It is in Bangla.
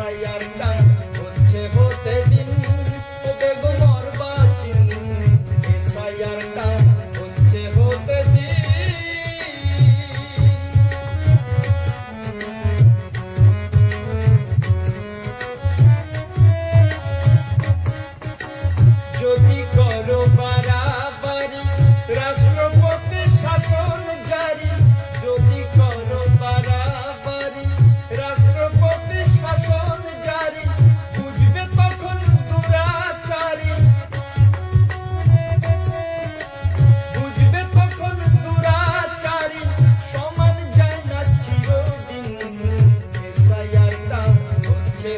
এসআইআরটা হচ্ছে হতে দিন, ও বেগম অর্বাচীন, এসআইআরটা হচ্ছে হতে দিন। যদি করো বাড়াবাড়ি রাষ্ট্রপতি শাসন জারি, যদি করো বাড়াবাড়ি রাষ্ট্রপতি শাসন জারি, বুঝবে তখন দুরাচারী, বুঝবে তখন দুরাচারী, সমান যায় না চিরদিন। এসআইআরটা হচ্ছে